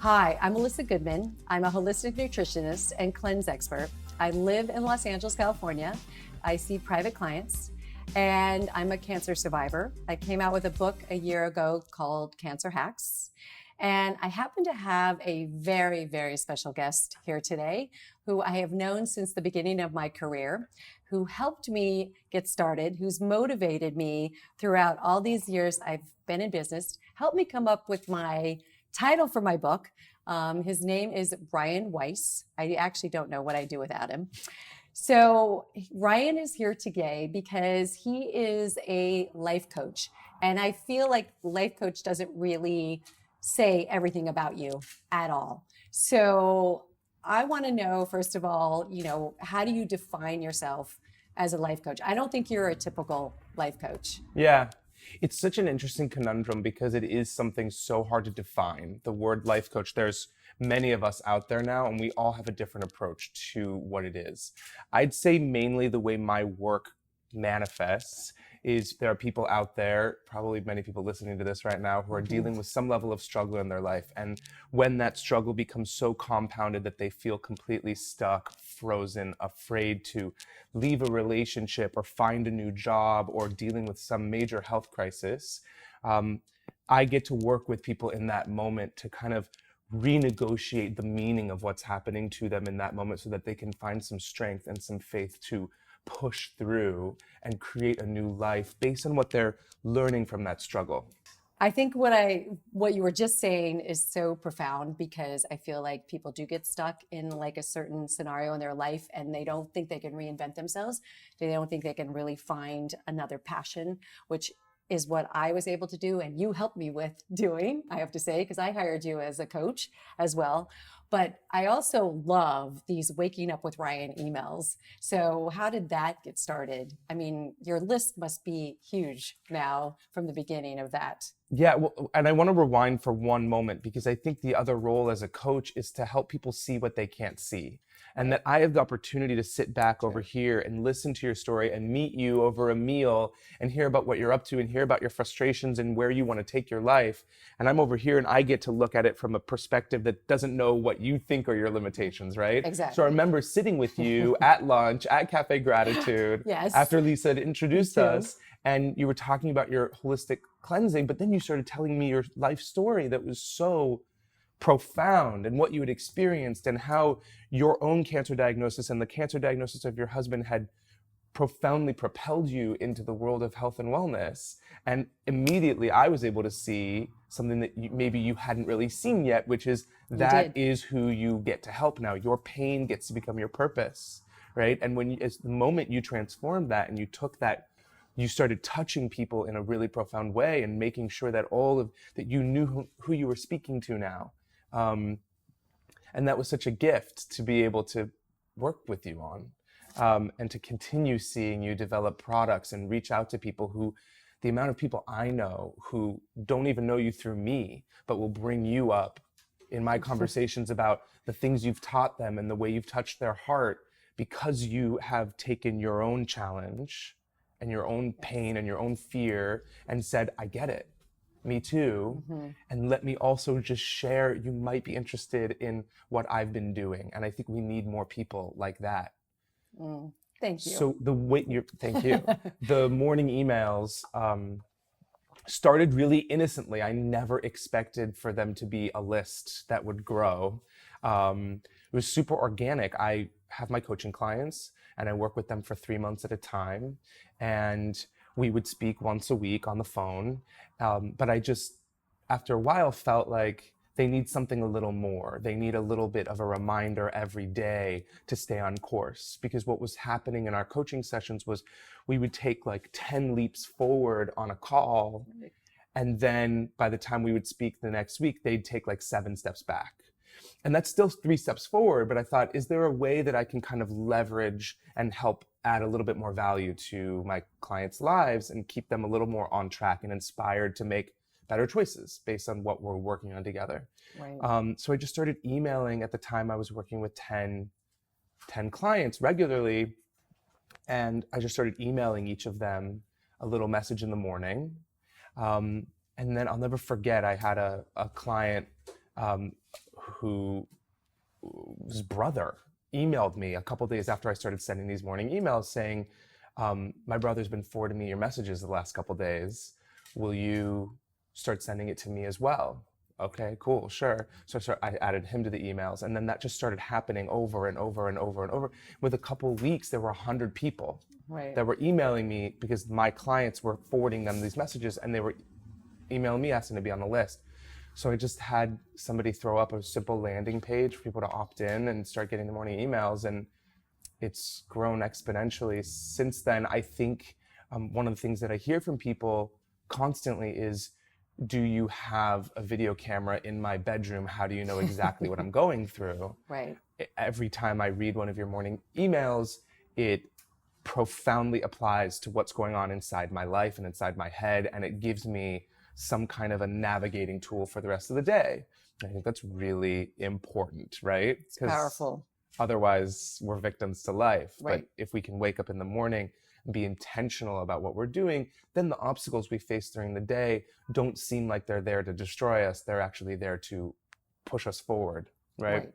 Hi, I'm Melissa Goodman. I'm a holistic nutritionist and cleanse expert. I live in Los Angeles, California. I see private clients, and I'm a cancer survivor. I came out with a book a year ago called Cancer Hacks. And I happen to have a very, very special guest here today who I have known since the beginning of my career, who helped me get started, who's motivated me throughout all these years I've been in business, helped me come up with my title for my book. His name is Ryan Weiss. I actually don't know what I do without him. So Ryan is here today because he is a life coach. And I feel like life coach doesn't really say everything about you at all. So I want to know, first of all, how do you define yourself as a life coach? I don't think you're a typical life coach. Yeah, it's such an interesting conundrum because it is something so hard to define. The word life coach, there's many of us out there now, and we all have a different approach to what it is. I'd say mainly the way my work manifests is there are people out there, probably many people listening to this right now, who are dealing with some level of struggle in their life. And when that struggle becomes so compounded that they feel completely stuck, frozen, afraid to leave a relationship or find a new job or dealing with some major health crisis, I get to work with people in that moment to kind of renegotiate the meaning of what's happening to them in that moment so that they can find some strength and some faith to push through and create a new life based on what they're learning from that struggle. I think what you were just saying is so profound, because I feel like people do get stuck in like a certain scenario in their life and they don't think they can reinvent themselves. They don't think they can really find another passion, which is what I was able to do. And you helped me with doing, I have to say, because I hired you as a coach as well. But I also love these waking up with Ryan emails. So how did that get started? I mean, your list must be huge now from the beginning of that. Yeah, well, and I want to rewind for one moment because I think the other role as a coach is to help people see what they can't see. And that I have the opportunity to sit back over here and listen to your story and meet you over a meal and hear about what you're up to and hear about your frustrations and where you want to take your life. And I'm over here and I get to look at it from a perspective that doesn't know what you think are your limitations, right? Exactly. So I remember sitting with you at lunch at Cafe Gratitude Yes. after Lisa had introduced us, and you were talking about your holistic cleansing, but then you started telling me your life story that was so profound and what you had experienced and how your own cancer diagnosis and the cancer diagnosis of your husband had profoundly propelled you into the world of health and wellness. And immediately I was able to see something that maybe you hadn't really seen yet, which is that is who you get to help now. Your pain gets to become your purpose, right? And it's the moment you transformed that and you took that, you started touching people in a really profound way and making sure that that you knew who you were speaking to now. And that was such a gift to be able to work with you on, and to continue seeing you develop products and reach out to people the amount of people I know who don't even know you through me, but will bring you up in my conversations about the things you've taught them and the way you've touched their heart because you have taken your own challenge and your own pain and your own fear and said, I get it. Me too. And let me also just share, you might be interested in what I've been doing. And I think we need more people like that. Thank you. So thank you. The morning emails started really innocently. I never expected for them to be a list that would grow. It was super organic. I have my coaching clients and I work with them for 3 months at a time. And we would speak once a week on the phone. But I just, after a while, felt like they need something a little more. They need a little bit of a reminder every day to stay on course. Because what was happening in our coaching sessions was we would take like 10 leaps forward on a call. And then by the time we would speak the next week, they'd take like 7 steps back. And that's still 3 steps forward, but I thought, is there a way that I can kind of leverage and help add a little bit more value to my clients' lives and keep them a little more on track and inspired to make better choices based on what we're working on together. Right. So I just started emailing. At the time I was working with 10 clients regularly, and I just started emailing each of them a little message in the morning. And then I'll never forget, I had a client whose brother emailed me a couple days after I started sending these morning emails saying, my brother's been forwarding me your messages the last couple days. Will you start sending it to me as well? Okay, cool, sure. So I added him to the emails, and then that just started happening over and over and over and over. With a couple of weeks, there were 100 people that were emailing me because my clients were forwarding them these messages, and they were emailing me asking to be on the list. So I just had somebody throw up a simple landing page for people to opt in and start getting the morning emails, and it's grown exponentially since then. I think one of the things that I hear from people constantly is, do you have a video camera in my bedroom? How do you know exactly what I'm going through? Right. Every time I read one of your morning emails, it profoundly applies to what's going on inside my life and inside my head, and it gives me some kind of a navigating tool for the rest of the day. I think that's really important, right? It's powerful. Otherwise, we're victims to life. Right. But if we can wake up in the morning and be intentional about what we're doing, then the obstacles we face during the day don't seem like they're there to destroy us. They're actually there to push us forward, right?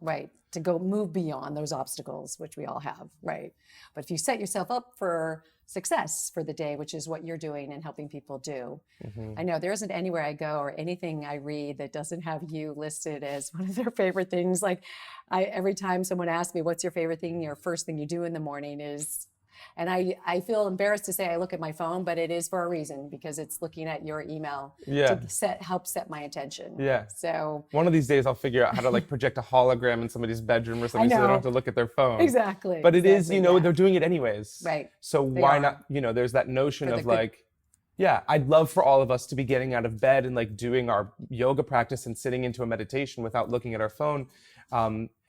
Right. To go move beyond those obstacles, which we all have, right? But if you set yourself up for success for the day, which is what you're doing and helping people do. I know there isn't anywhere I go or anything I read that doesn't have you listed as one of their favorite things. Like every time someone asks me, what's your favorite thing, your first thing you do in the morning is, and I feel embarrassed to say I look at my phone, but it is for a reason, because it's looking at your email to help set my attention. Yeah. So one of these days I'll figure out how to like project a hologram in somebody's bedroom or something so they don't have to look at their phone. Exactly. But it is, they're doing it anyways. Right. So why not, there's that notion of like, I'd love for all of us to be getting out of bed and like doing our yoga practice and sitting into a meditation without looking at our phone.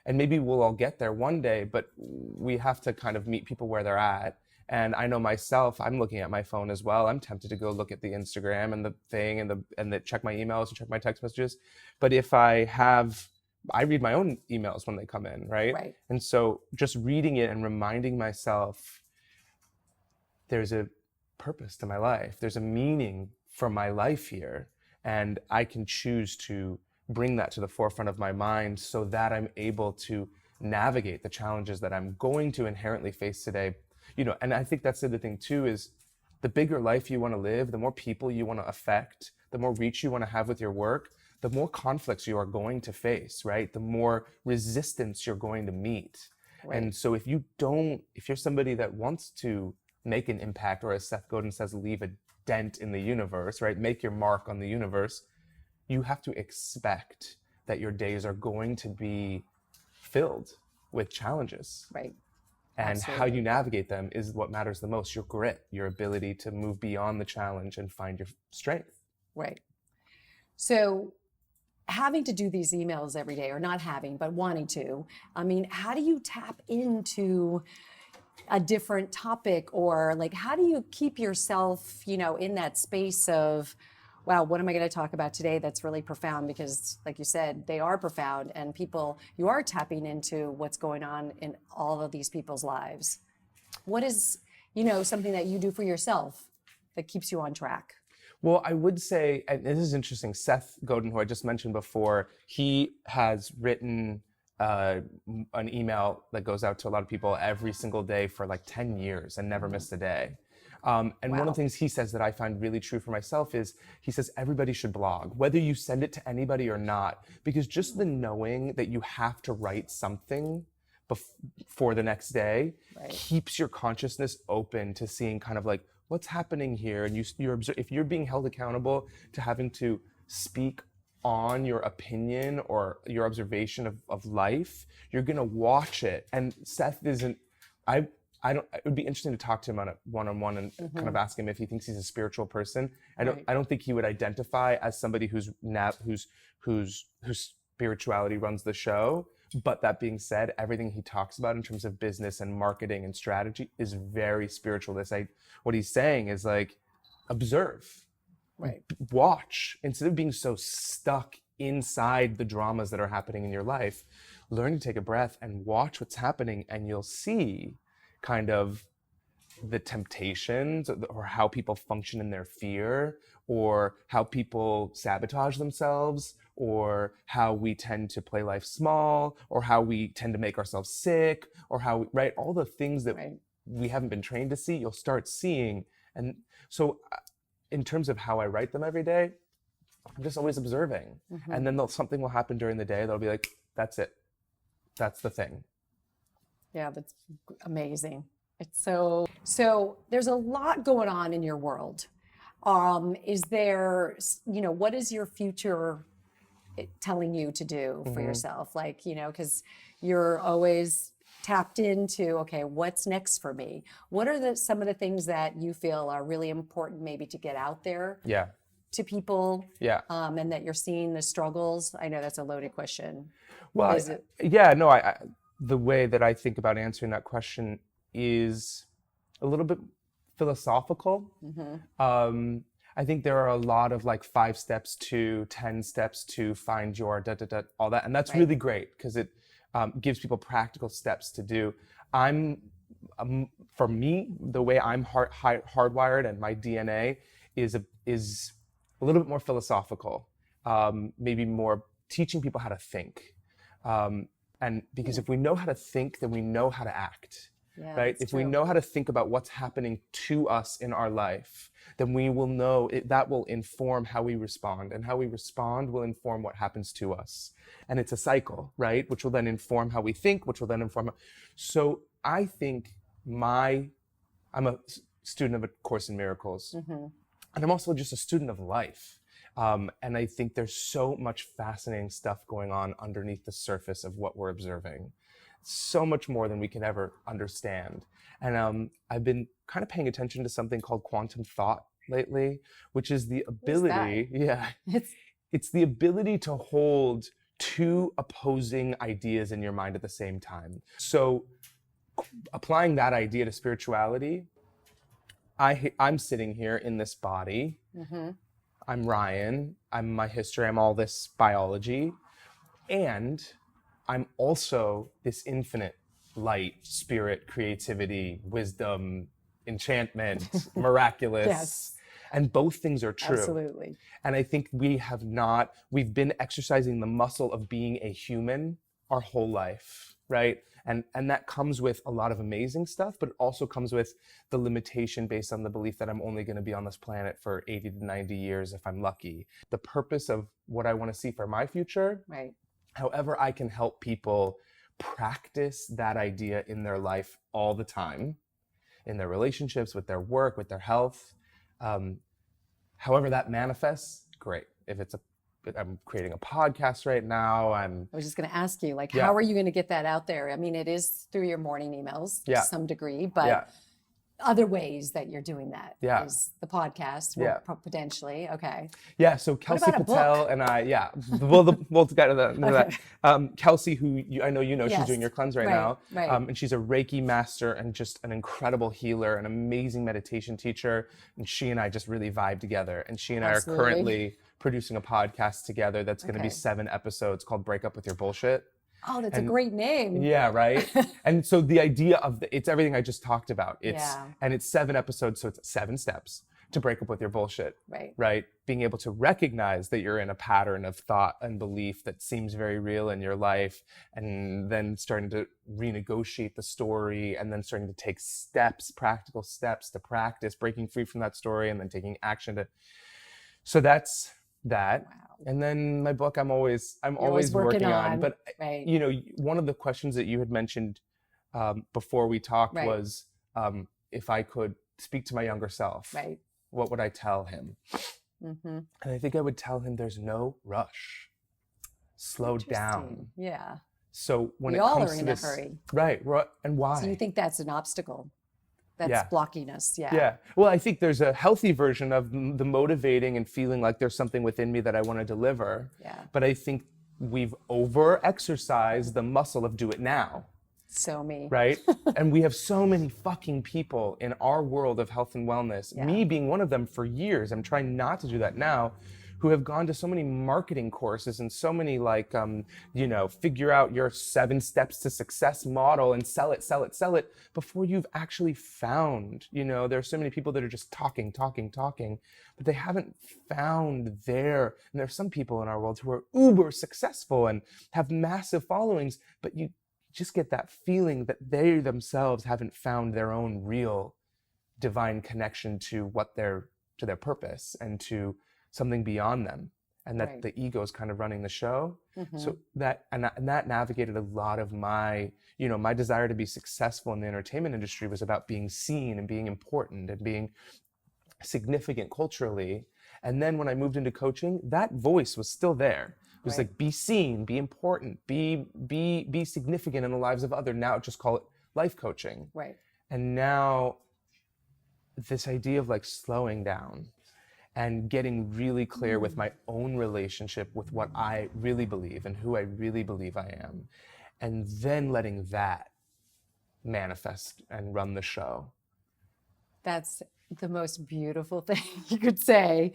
And maybe we'll all get there one day, but we have to kind of meet people where they're at. And I know myself, I'm looking at my phone as well. I'm tempted to go look at the Instagram and the thing and check my emails and check my text messages. But if I read my own emails when they come in, right? Right. And so just reading it and reminding myself there's a purpose to my life. There's a meaning for my life here. And I can choose to bring that to the forefront of my mind so that I'm able to navigate the challenges that I'm going to inherently face today. And I think that's the other thing too, is the bigger life you want to live, the more people you want to affect, the more reach you want to have with your work, the more conflicts you are going to face, right? The more resistance you're going to meet. Right. And so if you're somebody that wants to make an impact, or as Seth Godin says, leave a dent in the universe, right? Make your mark on the universe. You have to expect that your days are going to be filled with challenges. Right. And Absolutely. how you navigate them is what matters the most. Your grit, your ability to move beyond the challenge and find your strength. Right. So having to do these emails every day, or not having, but wanting to, how do you tap into a different topic, or like, how do you keep yourself, in that space of, wow, what am I going to talk about today that's really profound? Because like you said, they are profound, and you are tapping into what's going on in all of these people's lives. What is, something that you do for yourself that keeps you on track? Well, I would say, and this is interesting, Seth Godin, who I just mentioned before, he has written an email that goes out to a lot of people every single day for like 10 years and never missed a day. And one of the things he says that I find really true for myself is, he says everybody should blog, whether you send it to anybody or not, because just the knowing that you have to write something for the next day keeps your consciousness open to seeing kind of like what's happening here. And if you're being held accountable to having to speak on your opinion or your observation of life, you're gonna watch it. And Seth isn't, it would be interesting to talk to him on a one-on-one and kind of ask him if he thinks he's a spiritual person. I don't think he would identify as somebody whose spirituality runs the show. But that being said, everything he talks about in terms of business and marketing and strategy is very spiritual. What he's saying is like, observe, watch, instead of being so stuck inside the dramas that are happening in your life, learn to take a breath and watch what's happening, and you'll see kind of the temptations or how people function in their fear, or how people sabotage themselves, or how we tend to play life small, or how we tend to make ourselves sick, or how, right? All the things that Right. we haven't been trained to see, you'll start seeing. And so in terms of how I write them every day, I'm just always observing. And then something will happen during the day that'll be like, that's it. That's the thing. Yeah, that's amazing. It's so there's a lot going on in your world. Is there, what is your future telling you to do for yourself? Like, because you're always tapped into, okay, what's next for me? What are some of the things that you feel are really important maybe to get out there Yeah. to people? Yeah. And that you're seeing the struggles? I know that's a loaded question. Well, the way that I think about answering that question is a little bit philosophical. I think there are a lot of like 5 steps to 10 steps to find your all that. And that's really great because it gives people practical steps to do. For me, the way I'm hardwired and my DNA is a little bit more philosophical, maybe more teaching people how to think. And because if we know how to think, then we know how to act. Yeah, right? If we know how to think about what's happening to us in our life, then we will know that will inform how we respond, and how we respond will inform what happens to us. And it's a cycle, right? Which will then inform how we think, which will then inform. So I think I'm a student of A Course in Miracles, and I'm also just a student of life. And I think there's so much fascinating stuff going on underneath the surface of what we're observing. So much more than we can ever understand. And I've been kind of paying attention to something called quantum thought lately, which is the ability, it's the ability to hold 2 opposing ideas in your mind at the same time. So applying that idea to spirituality, I'm sitting here in this body. I'm Ryan, I'm my history, I'm all this biology, and I'm also this infinite light, spirit, creativity, wisdom, enchantment, miraculous. Yes. And both things are true. Absolutely. And I think we've been exercising the muscle of being a human our whole life, right? And that comes with a lot of amazing stuff, but it also comes with the limitation based on the belief that I'm only going to be on this planet for 80 to 90 years if I'm lucky. The purpose of what I want to see for my future, Right. however I can help people practice that idea in their life all the time, in their relationships, with their work, with their health, however that manifests, great. If I'm creating a podcast right now. I was just going to ask you, like, how are you going to get that out there? I mean, it is through your morning emails to some degree, but other ways that you're doing that is the podcast, potentially. Okay. Yeah. So Kelsey Patel and I, we'll get to that. Kelsey, who I know she's doing your cleanse right now. Right. And she's a Reiki master and just an incredible healer, an amazing meditation teacher. And she and I just really vibe together. And she and I are currently producing a podcast together that's going to be 7 episodes called Break Up With Your Bullshit. Oh, that's a great name. Yeah, right? And so the idea of it's everything I just talked about. And it's 7 episodes, so it's 7 steps to break up with your bullshit. Right? Being able to recognize that you're in a pattern of thought and belief that seems very real in your life, and then starting to renegotiate the story, and then starting to take practical steps to practice breaking free from that story, and then taking action so that's that. Wow. And then my book, I'm always working on. But one of the questions that you had mentioned before we talked was if I could speak to my younger self, what would I tell him? And I think I would tell him there's no rush. Slow down. Yeah. So when we it all comes are to in this, a hurry. Right. And why? So you think that's an obstacle? That's blocking us. Yeah. Well, I think there's a healthy version of the motivating and feeling like there's something within me that I want to deliver. Yeah. But I think we've over-exercised the muscle of do it now. So me. Right? And we have so many fucking people in our world of health and wellness, me being one of them for years, I'm trying not to do that now, who have gone to so many marketing courses and so many like, figure out your 7 steps to success model and sell it before you've actually found, there's so many people that are just talking, but they haven't found and there's some people in our world who are uber successful and have massive followings, but you just get that feeling that they themselves haven't found their own real divine connection to their purpose and to something beyond them, and that the ego is kind of running the show. So that navigated a lot of my desire to be successful in the entertainment industry was about being seen and being important and being significant culturally. And then when I moved into coaching, that voice was still there. It was like, be seen, be important, be significant in the lives of others. Now just call it life coaching. Right. And now this idea of like slowing down and getting really clear with my own relationship with what I really believe and who I really believe I am, and then letting that manifest and run the show. That's the most beautiful thing you could say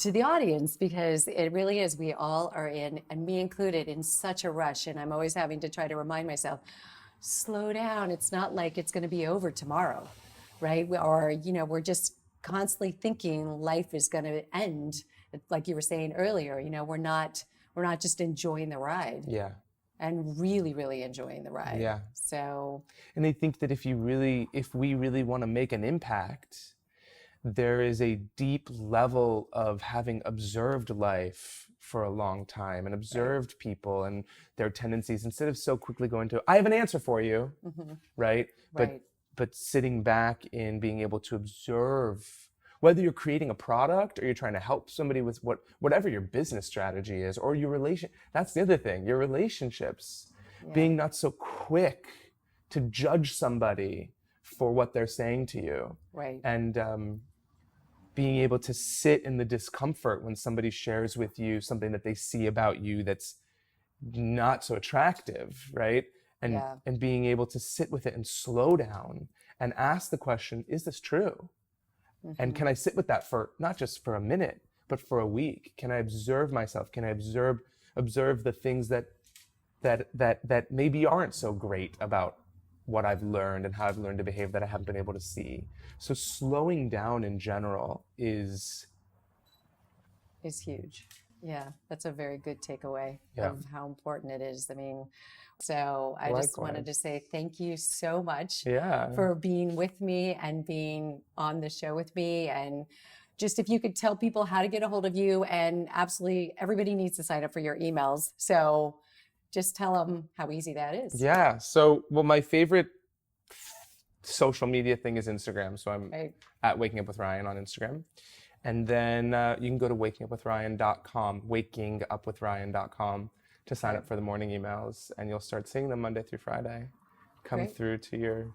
to the audience, because it really is. We all are in, and me included, in such a rush. And I'm always having to try to remind myself, slow down. It's not like it's going to be over tomorrow, right? Or, we're just constantly thinking life is going to end. Like you were saying earlier, we're not just enjoying the ride. Yeah. And really, really enjoying the ride. Yeah. So. And I think that if we really want to make an impact, there is a deep level of having observed life for a long time and observed people and their tendencies, instead of so quickly going to, I have an answer for you, right? But sitting back in being able to observe, whether you're creating a product or you're trying to help somebody with whatever your business strategy is, or your that's the other thing, your relationships, being not so quick to judge somebody for what they're saying to you. Right. And being able to sit in the discomfort when somebody shares with you something that they see about you that's not so attractive, right? And being able to sit with it and slow down and ask the question, is this true? And can I sit with that for not just for a minute, but for a week? Can I observe myself? Can I observe the things that maybe aren't so great about what I've learned and how I've learned to behave that I haven't been able to see? So slowing down in general is huge. Yeah, that's a very good takeaway of how important it is. I mean, so I just wanted to say thank you so much for being with me and being on the show with me. And just if you could tell people how to get a hold of you, and absolutely everybody needs to sign up for your emails. So just tell them how easy that is. Yeah. So, my favorite social media thing is Instagram. So I'm at Waking Up with Ryan on Instagram. And then you can go to wakingupwithryan.com, wakingupwithryan.com, to sign up for the morning emails, and you'll start seeing them Monday through Friday come through to your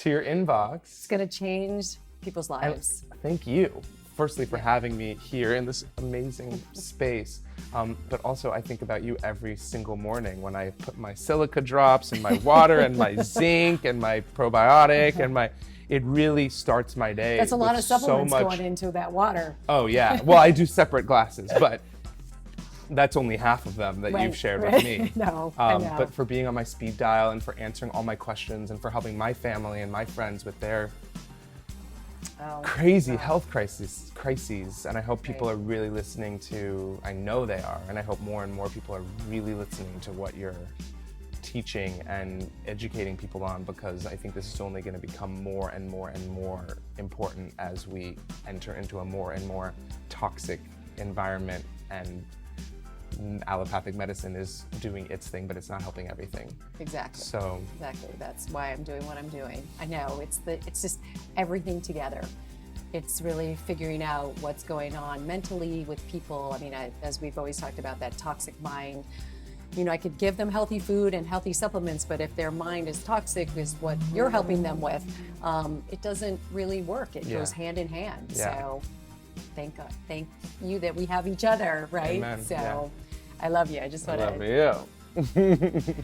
inbox. It's going to change people's lives. And thank you, firstly, for having me here in this amazing space. But also, I think about you every single morning when I put my silica drops and my water and my zinc and my probiotic and it really starts my day. That's a lot of supplements going into that water. Oh yeah. Well, I do separate glasses, but that's only half of them that you've shared with me. No, I know. But for being on my speed dial and for answering all my questions and for helping my family and my friends with their crazy health crises. And I hope people are really listening to, I know they are, and I hope more and more people are really listening to what you're teaching and educating people on, because I think this is only going to become more and more and more important as we enter into a more and more toxic environment, and allopathic medicine is doing its thing, but it's not helping everything. Exactly. So exactly. That's why I'm doing what I'm doing. I know it's just everything together. It's really figuring out what's going on mentally with people. I mean, as we've always talked about, that toxic mind. I could give them healthy food and healthy supplements, but if their mind is toxic, is what you're helping them with, it doesn't really work. It goes hand in hand. Yeah. So thank God, thank you that we have each other, right? Amen. So I love you. I just want to. I love you.